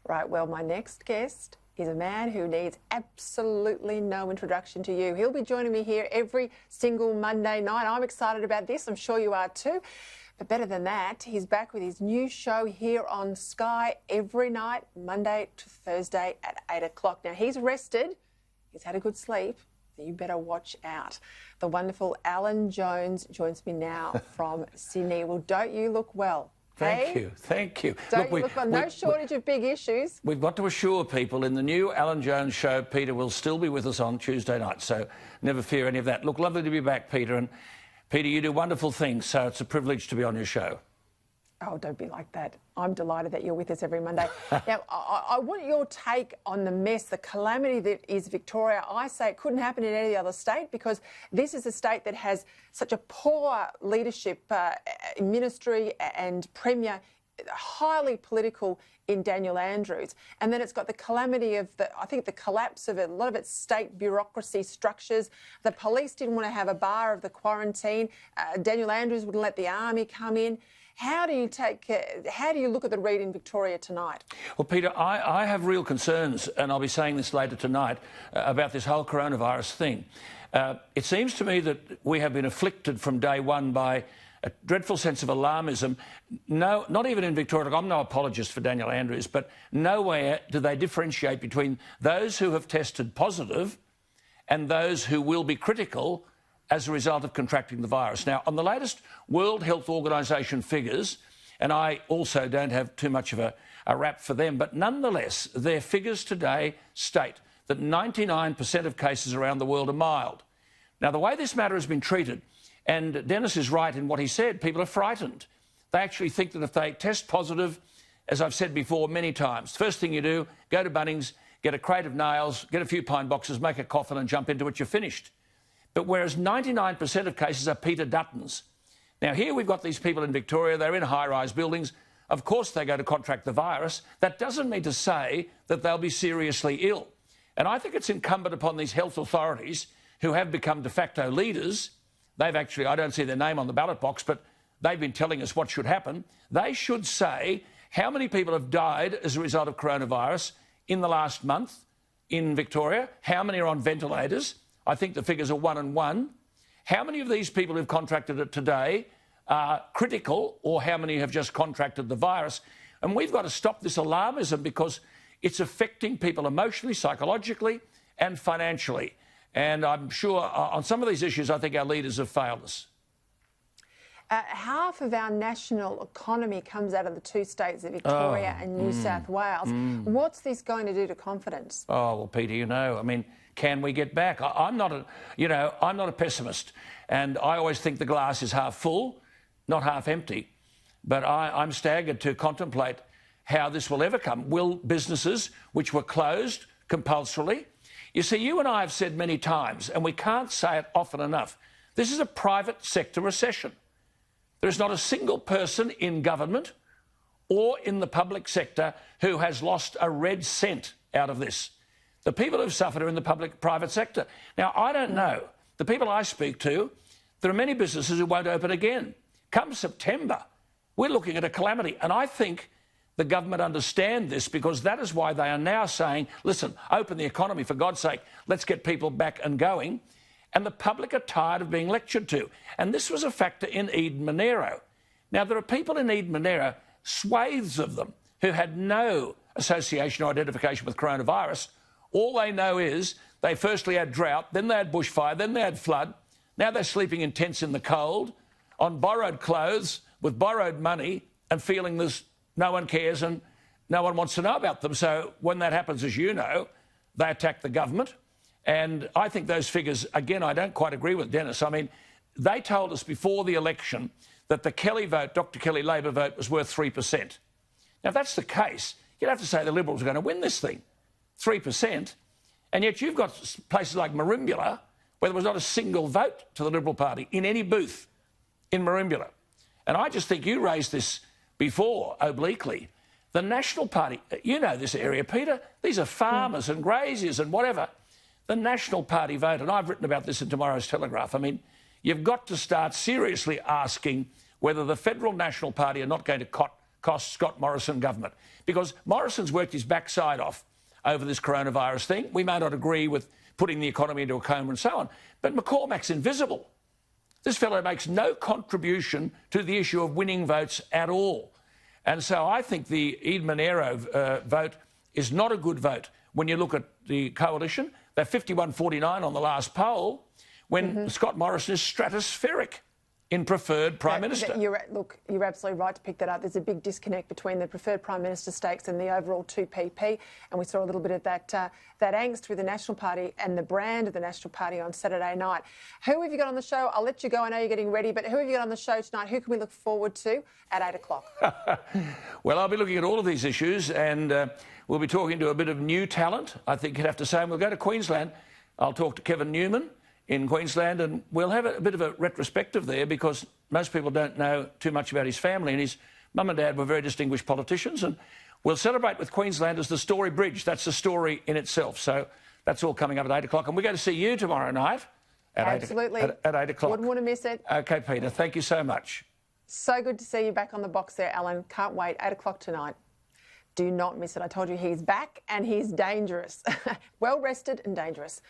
Right, well, my next guest is a man who needs absolutely no introduction to you. He'll be joining me here every single Monday night. I'm excited about this. I'm sure you are too. But better than that, he's back with his new show here on Sky every night, Monday to Thursday at 8 o'clock. Now, he's rested. He's had a good sleep. So you better watch out. The wonderful Alan Jones joins me now from Sydney. Well, don't you look well? Thank you, thank you. Don't you look well? No shortage of big issues. We've got to assure people in the new Alan Jones show, Peter will still be with us on Tuesday night, so never fear any of that. Look, lovely to be back, Peter, and Peter, you do wonderful things, so it's a privilege to be on your show. Oh, don't be like that. I'm delighted that you're with us every Monday. Now, I want your take on the mess, the calamity that is Victoria. I say it couldn't happen in any other state because this is a state that has such a poor leadership, ministry and premier, highly political in Daniel Andrews. And then it's got the calamity of, I think, the collapse of a lot of its state bureaucracy structures. The police didn't want to have a bar of the quarantine. Daniel Andrews wouldn't let the army come in. How do you look at the read in Victoria tonight? Well, Peter, I have real concerns, and I'll be saying this later tonight, about this whole coronavirus thing. It seems to me that we have been afflicted from day one by a dreadful sense of alarmism. No, not even in Victoria. I'm no apologist for Daniel Andrews, but nowhere do they differentiate between those who have tested positive and those who will be critical as a result of contracting the virus. Now, on the latest World Health Organization figures, and I also don't have too much of a rap for them, but nonetheless, their figures today state that 99% of cases around the world are mild. Now, the way this matter has been treated, and Dennis is right in what he said, people are frightened. They actually think that if they test positive, as I've said before many times, first thing you do, go to Bunnings, get a crate of nails, get a few pine boxes, make a coffin and jump into it, you're finished. But whereas 99% of cases are Peter Duttons. Now, here we've got these people in Victoria, they're in high-rise buildings. Of course they go to contract the virus. That doesn't mean to say that they'll be seriously ill. And I think it's incumbent upon these health authorities who have become de facto leaders. They've actually, I don't see their name on the ballot box, but they've been telling us what should happen. They should say how many people have died as a result of coronavirus in the last month in Victoria, how many are on ventilators. I think the figures are 1 and 1. How many of these people who've contracted it today are critical, or how many have just contracted the virus? And we've got to stop this alarmism because it's affecting people emotionally, psychologically and financially. And I'm sure on some of these issues, I think our leaders have failed us. Half of our national economy comes out of the two states of Victoria and New South Wales. What's this going to do to confidence? Oh, well, Peter, you know, I mean, can we get back? I'm not a pessimist, and I always think the glass is half full, not half empty. But I'm staggered to contemplate how this will ever come. Will businesses which were closed compulsorily? You see, you and I have said many times, and we can't say it often enough, this is a private sector recession. There is not a single person in government or in the public sector who has lost a red cent out of this. The people who've suffered are in the private sector. Now, I don't know. The people I speak to, there are many businesses who won't open again. Come September, we're looking at a calamity. And I think the government understand this because that is why they are now saying, listen, open the economy, for God's sake, let's get people back and going. And the public are tired of being lectured to. And this was a factor in Eden-Monaro. Now, there are people in Eden-Monaro, swathes of them, who had no association or identification with coronavirus. All they know is they firstly had drought, then they had bushfire, then they had flood. Now they're sleeping in tents in the cold, on borrowed clothes, with borrowed money, and feeling this no one cares and no one wants to know about them. So when that happens, as you know, they attack the government. And I think those figures, again, I don't quite agree with Dennis. I mean, they told us before the election that the Kelly vote, Dr Kelly Labor vote, was worth 3%. Now, if that's the case, you'd have to say the Liberals are going to win this thing, 3%. And yet you've got places like Merimbula where there was not a single vote to the Liberal Party in any booth in Merimbula. And I just think you raised this before, obliquely. The National Party, you know this area, Peter, these are farmers and graziers and whatever. The National Party vote, and I've written about this in tomorrow's Telegraph, I mean, you've got to start seriously asking whether the Federal National Party are not going to cost Scott Morrison government, because Morrison's worked his backside off over this coronavirus thing. We may not agree with putting the economy into a coma and so on, but McCormack's invisible. This fellow makes no contribution to the issue of winning votes at all. And so I think the Ed Monero vote is not a good vote. When you look at the coalition, they're 51-49 on the last poll, when Scott Morrison is stratospheric in preferred Prime Minister. Look, you're absolutely right to pick that up. There's a big disconnect between the preferred Prime Minister stakes and the overall 2PP, and we saw a little bit of that angst with the National Party and the brand of the National Party on Saturday night. Who have you got on the show? I'll let you go. I know you're getting ready, but who have you got on the show tonight? Who can we look forward to at 8 o'clock? Well, I'll be looking at all of these issues, and we'll be talking to a bit of new talent, I think you'd have to say, and we'll go to Queensland. I'll talk to Kevin Newman in Queensland, and we'll have a bit of a retrospective there, because most people don't know too much about his family, and his mum and dad were very distinguished politicians, and we'll celebrate with Queensland as the Story Bridge. That's a story in itself. So that's all coming up at 8 o'clock, and we're going to see you tomorrow night at Absolutely. 8 o'clock. Wouldn't want to miss it. OK, Peter, thank you so much. So good to see you back on the box there, Alan. Can't wait. 8 o'clock tonight. Do not miss it. I told you he's back and he's dangerous. Well rested and dangerous.